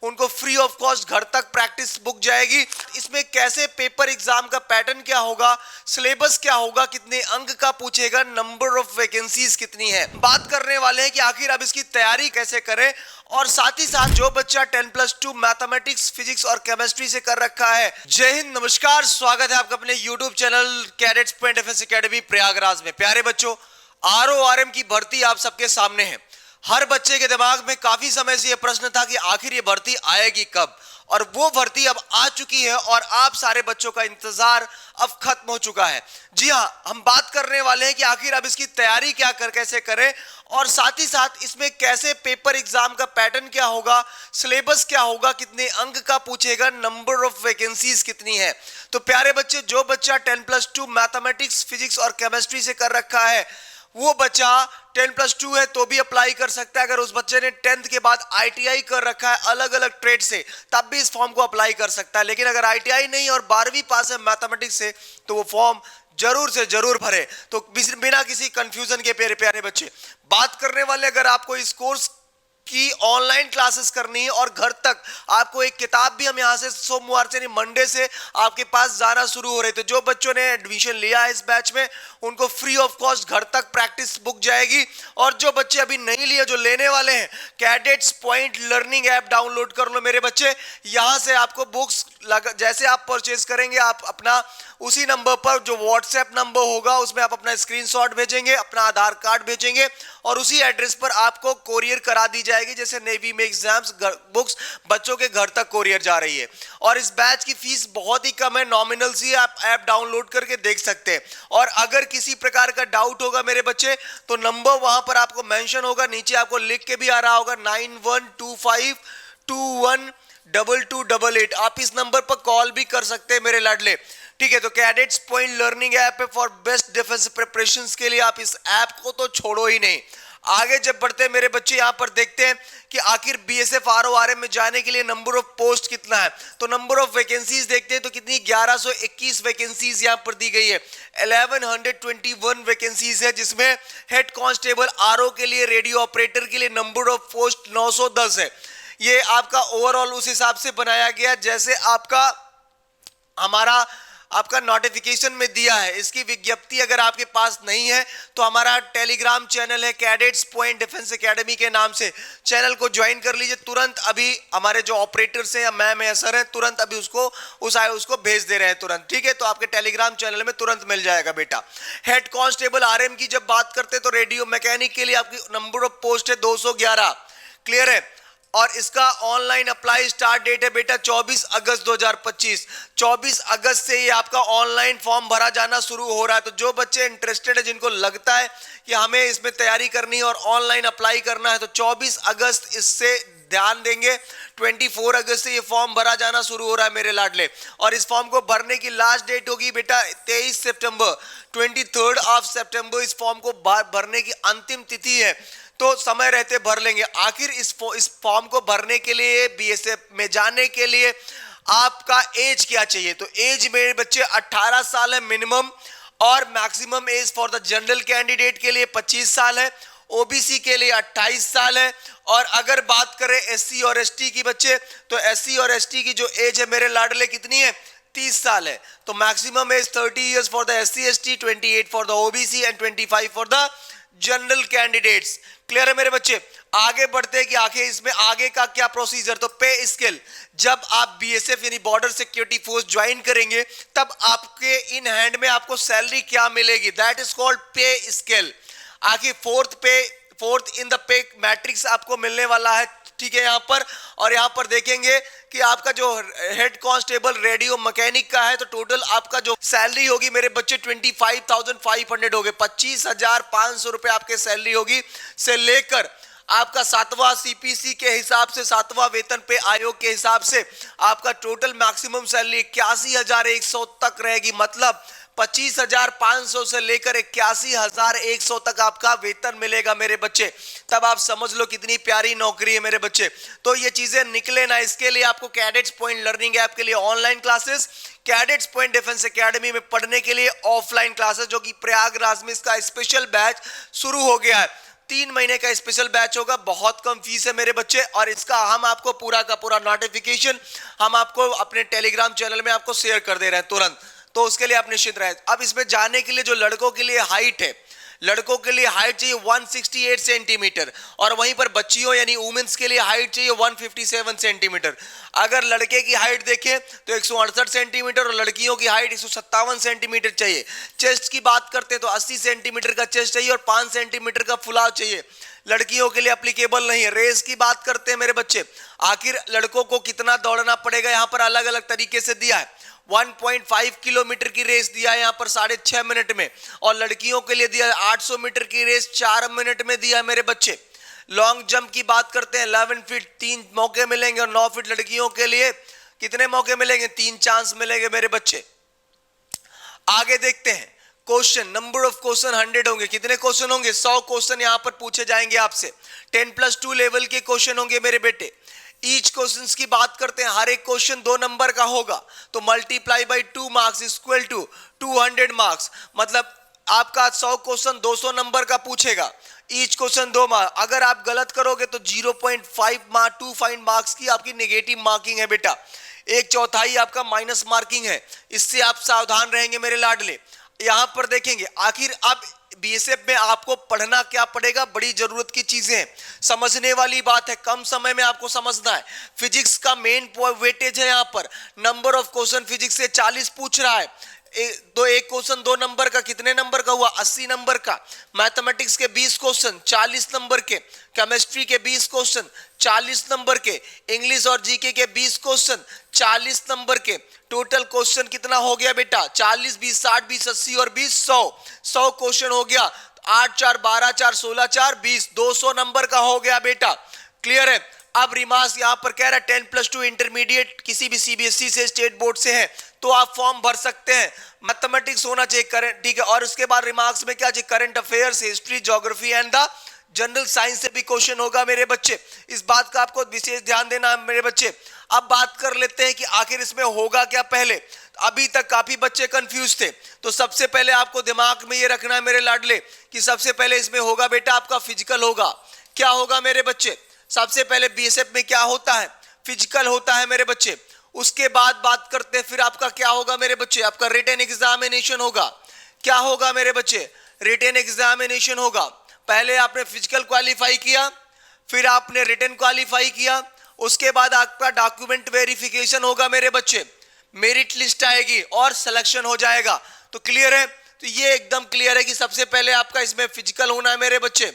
उनको free of cost घर तक प्रैक्टिस बुक जाएगी। इसमें कैसे पेपर एग्जाम का पैटर्न क्या होगा, सिलेबस क्या होगा, कितने अंक का पूछेगा, नंबर ऑफ वैकेंसीज कितनी है, बात करने वाले हैं कि आखिर अब इसकी तैयारी कैसे करें। और साथ ही साथ जो बच्चा 10+2 मैथमेटिक्स, फिजिक्स और केमिस्ट्री से कर रखा है, जय हिंद, नमस्कार, स्वागत है आपका अपने YouTube channel cadets point defence academy Prayagraj में। प्यारे बच्चों, RORM की भर्ती आप सबके सामने है। हर बच्चे के दिमाग में काफी समय से यह प्रश्न था कि आखिर ये भर्ती आएगी कब, और वो भर्ती अब आ चुकी है और आप सारे बच्चों का इंतजार अब खत्म हो चुका है। जी हां, हम बात करने वाले हैं कि आखिर अब इसकी तैयारी कैसे करें, और साथ ही साथ इसमें कैसे पेपर एग्जाम का पैटर्न क्या होगा, सिलेबस क्या होगा, कितने अंक का पूछेगा, नंबर ऑफ वैकेंसीज कितनी है। तो प्यारे बच्चे, जो बच्चा 10+2 मैथमेटिक्स, फिजिक्स और केमिस्ट्री से कर रखा है, वो बच्चा 10+2 है तो भी अप्लाई कर सकता है। अगर उस बच्चे ने 10th के बाद ITI कर रखा है अलग अलग ट्रेड से, तब भी इस फॉर्म को अप्लाई कर सकता है। लेकिन अगर ITI नहीं और 12वीं पास है मैथमेटिक्स से, तो वो फॉर्म जरूर से जरूर भरे। तो बिना किसी कंफ्यूजन के प्यारे प्यारे बच्चे, बात करने वाले, अगर आपको इस कोर्स की ऑनलाइन क्लासेस करनी है और घर तक आपको एक किताब भी हम यहां से सोमवार से नहीं मंडे से आपके पास जाना शुरू हो रहे, तो जो बच्चों ने एडमिशन लिया है इस बैच में, उनको फ्री ऑफ कॉस्ट घर तक प्रैक्टिस बुक जाएगी। और जो बच्चे अभी नहीं लिए, जो लेने वाले हैं, cadets point learning app download कर लो मेरे बच्चे। यहां से आपको बुक्स जैसे आप परचेज करेंगे, आप अपना उसी नंबर पर, जो व्हाट्सएप नंबर होगा, उसमें आप अपना स्क्रीनशॉट भेजेंगे, अपना आधार कार्ड भेजेंगे, और उसी एड्रेस पर आपको कोरियर करा दी जाएगी। जैसे नेवी में एग्जाम्स बुक्स बच्चों के घर तक कोरियर जा रही है। और इस बैच की फीस बहुत ही कम है, नॉमिनल सी, आप ऐप डाउनलोड करके देख सकते हैं। और अगर किसी प्रकार का डाउट होगा मेरे बच्चे, तो नंबर वहां पर आपको मेंशन होगा, नीचे आपको लिख के भी आ रहा होगा 9125212288। आप इस नंबर पर कॉल भी कर सकते हैं मेरे लाडले, ठीक है। तो कैडेट्स पॉइंट लर्निंग ऐप है फॉर बेस्ट डिफेंस प्रिपरेशंस के लिए। आप इस ऐप को तो छोड़ो ही नहीं। आगे जब बढ़ते हैं मेरे बच्चे, यहां पर देखते हैं कि आखिर BSF RORM में जाने के लिए नंबर ऑफ पोस्ट कितना है। तो नंबर ऑफ वैकेंसीज देखते हैं, तो कितनी 1121 वैकेंसीज यहां पर दी गई है। 1121 वैकेंसीज है, जिसमें हेड कांस्टेबल RO के लिए, रेडियो ऑपरेटर के लिए नंबर ऑफ पोस्ट 910 है। ये आपका ओवरऑल उस हिसाब से बनाया गया जैसे आपका नोटिफिकेशन में दिया है। इसकी विज्ञप्ति अगर आपके पास नहीं है, तो हमारा टेलीग्राम चैनल है कैडेट्स पॉइंट डिफेंस एकेडमी के नाम से, चैनल को ज्वाइन कर लीजिए। तुरंत अभी हमारे जो ऑपरेटर्स हैं या मैम है सर है, तुरंत अभी उसको भेज दे रहे हैं तुरंत, ठीक है। तो आपके टेलीग्राम चैनल में तुरंत मिल जाएगा बेटा। हेड कांस्टेबल RM की जब बात करते हैं, तो रेडियो मैकेनिक के लिए आपकी नंबर ऑफ पोस्ट है 211, क्लियर है। और इसका ऑनलाइन अप्लाई स्टार्ट डेट है बेटा 24 अगस्त 2025। 24 अगस्त से ये आपका ऑनलाइन फॉर्म भरा जाना शुरू हो रहा है। तो जो बच्चे इंटरेस्टेड है, जिनको लगता है कि हमें इसमें तैयारी करनी है और ऑनलाइन अप्लाई करना है, तो 24 अगस्त इससे ध्यान देंगे। 24 अगस्त से ये फॉर्म भरा जाना शुरू हो रहा है मेरे लाडले। और इस फॉर्म को भरने की लास्ट डेट होगी बेटा 23 सितंबर, 23 सितंबर इस फॉर्म को भरने की अंतिम तिथि है। तो समय रहते भर लेंगे। आखिर इस फॉर्म को भरने के लिए, BSF में जाने के लिए आपका एज क्या चाहिए? तो एज मेरे बच्चे 18 साल है मिनिमम, और maximum age for the general candidate के लिए 25 साल है, OBC के लिए 28 साल है। और अगर बात करें SC और ST की बच्चे, तो SC और ST की जो एज है मेरे लाडले कितनी है? 30 साल है। तो maximum age 30 years for the SC ST, 28 for the OBC and 25 for the general candidates. Clear है मेरे बच्चे? आगे बढ़ते हैं कि आखिर इसमें आगे का क्या प्रोसीजर। तो पे स्केल, जब आप BSF यानी बॉर्डर सिक्योरिटी फोर्स ज्वाइन करेंगे, तब आपके इन हैंड में आपको सैलरी क्या मिलेगी, that is called pay scale. आखिर fourth in the pay matrix आपको मिलने वाला है, ठीक है यहां पर। और यहां पर देखेंगे कि आपका जो हेड कांस्टेबल रेडियो मैकेनिक का है, तो टोटल आपका जो सैलरी होगी मेरे बच्चे 25,500 हो गए, 25,500 रुपए आपके सैलरी होगी। से लेकर आपका 7वां CPC के हिसाब से, 7वां वेतन पे आयोग के हिसाब से आपका टोटल मैक्सिमम सैलरी 81,100 तक रहेगी। मतलब 25,500 से लेकर 81,100 तक आपका वेतन मिलेगा मेरे बच्चे। तब आप समझ लो कितनी प्यारी नौकरी है मेरे बच्चे। तो ये चीजें निकले ना, इसके लिए आपको कैडेट्स पॉइंट लर्निंग ऐप के लिए online classes, cadets point defence academy में पढ़ने के लिए ऑफलाइन क्लासेस, जो कि प्रयागराज में इसका स्पेशल बैच शुरू हो गया है। 3 महीने का स्पेशल बैच होगा, बहुत कम फीस है मेरे बच्चे, और इसका हम आपको पूरा का पूरा नोटिफिकेशन हम आपको अपने टेलीग्राम चैनल में आपको शेयर कर दे रहे हैं तुरंत, तो उसके लिए आप निश्चित रहे। अब इसमें जाने के लिए जो लड़कों के लिए हाइट है, लड़कों के लिए हाइट चाहिए 168 सेंटीमीटर, और वहीं पर बच्चियों यानी वुमेन्स के लिए हाइट चाहिए 157 सेंटीमीटर। अगर लड़के की हाइट देखें तो 168 सेंटीमीटर और लड़कियों की हाइट 157 सेंटीमीटर चाहिए। चेस्ट की बात करते हैं तो 80 सेंटीमीटर का चेस्ट चाहिए और 5 सेंटीमीटर का फुलाव चाहिए, लड़कियों के लिए एप्लीकेबल नहीं है। रेस की बात करते हैं मेरे बच्चे, आखिर लड़कों को कितना दौड़ना पड़ेगा, यहां पर अलग अलग तरीके से दिया है। 1.5 किलोमीटर की रेस दिया है यहां पर 6.5 मिनट में, और लड़कियों के लिए दिया है 800 मीटर की रेस 4 मिनट में दिया है मेरे बच्चे। लॉन्ग जंप की बात करते हैं 11 फीट 3 मौके मिलेंगे, और 9 फीट लड़कियों के लिए कितने मौके मिलेंगे, 3 चांस मिलेंगे मेरे बच्चे। आगे देखते हैं क्वेश्चन, नंबर ऑफ क्वेश्चन 100 होंगे। कितने क्वेश्चन होंगे, 100 क्वेश्चन यहां पर पूछे जाएंगे आपसे। 10+2 लेवल के क्वेश्चन होंगे मेरे बेटे। ईच क्वेश्चंस की बात करते हैं, हर एक क्वेश्चन 2 नंबर का होगा, तो multiply by 2 marks equal to 200 marks, मतलब आपका 100 क्वेश्चन 200 नंबर का पूछेगा, ईच क्वेश्चन 2 मार्क्स। अगर आप गलत करोगे तो 0.5 मार्क्स की आपकी नेगेटिव मार्किंग है बेटा, 1/4 आपका माइनस मार्किंग है, इससे आप सावधान रहेंगे मेरे लाडले। यहां पर देखेंगे आखिर अब बीएसएफ में आपको पढ़ना क्या पड़ेगा, बड़ी जरूरत की चीजें हैं, समझने वाली बात है, कम समय में आपको समझना है। फिजिक्स का मेन वेटेज है, यहां पर नंबर ऑफ क्वेश्चन फिजिक्स से 40 पूछ रहा है, तो एक क्वेश्चन 2 नंबर का कितने नंबर का हुआ, 80 नंबर का। मैथमेटिक्स के 20 क्वेश्चन 40 नंबर के, केमिस्ट्री के 20 क्वेश्चन 40 नंबर के, इंग्लिश और जीके के 20 क्वेश्चन 40 नंबर के। टोटल क्वेश्चन कितना हो गया बेटा, 40 20 60 20 80 और 20 100 क्वेश्चन हो गया। 8 4 12 4 16 4 20 200 नंबर का हो गया बेटा। क्लियर है। अब रिमार्क्स यहां पर कह रहा है 10+2 इंटरमीडिएट किसी भी सीबीएसई से, स्टेट बोर्ड से है तो आप फॉर्म भर सकते हैं। मैथमेटिक्स होना चाहिए करंट, ठीक है। और उसके बाद रिमार्क्स में क्या चाहिए, current affairs, history, geography and the general science से भी क्वेश्चन होगा मेरे बच्चे, इस बात का आपको विशेष ध्यान देना है मेरे बच्चे। अब बात कर लेते हैं कि आखिर इसमें होगा क्या। पहले अभी तक काफी बच्चे कंफ्यूज थे, तो सबसे पहले आपको दिमाग में ये रखना है मेरे लाडले कि सबसे पहले इसमें होगा बेटा आपका फिजिकल होगा। क्या होगा मेरे बच्चे, सबसे पहले बीएसएफ में क्या होता है, फिजिकल होता है मेरे बच्चे। उसके बाद बात करते हैं फिर आपका क्या होगा मेरे बच्चे, आपका रिटन एग्जामिनेशन होगा। क्या होगा मेरे बच्चे, रिटन एग्जामिनेशन होगा। पहले आपने फिजिकल क्वालिफाई किया, फिर आपने रिटन क्वालिफाई किया, उसके बाद आपका डॉक्यूमेंट वेरिफिकेशन होगा मेरे बच्चे, मेरिट लिस्ट आएगी और सिलेक्शन हो जाएगा। तो क्लियर है, तो ये एकदम क्लियर है कि सबसे पहले आपका इसमें फिजिकल होना है मेरे बच्चे,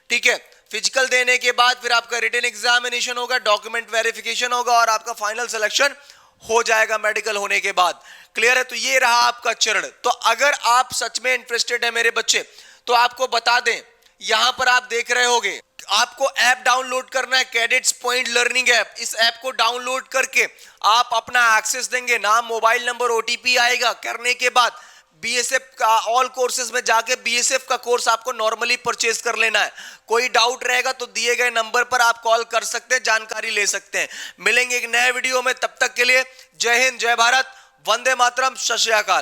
ठीक है। फिजिकल देने के बाद फिर आपका रिटन एग्जामिनेशन होगा, डॉक्यूमेंट वेरिफिकेशन होगा और आपका फाइनल सिलेक्शन हो जाएगा मेडिकल होने के बाद। क्लियर है, तो ये रहा आपका चरण। तो अगर आप सच में इंटरेस्टेड है मेरे बच्चे तो आपको बता दें, यहां पर आप देख रहे होंगे आपको ऐप डाउनलोड करना है, कैडेट्स पॉइंट लर्निंग ऐप। इस ऐप को डाउनलोड करके आप अपना एक्सेस देंगे, नाम मोबाइल नंबर ओटीपी आएगा, करने के बाद बीएसएफ का ऑल कोर्सेज में जाके बीएसएफ का कोर्स आपको नॉर्मली परचेज कर लेना है। कोई डाउट रहेगा तो दिए गए नंबर पर आप कॉल कर सकते हैं, जानकारी ले सकते हैं। मिलेंगे एक नए वीडियो में, तब तक के लिए जय हिंद, जय भारत, वंदे मातरम, सत श्री अकाल।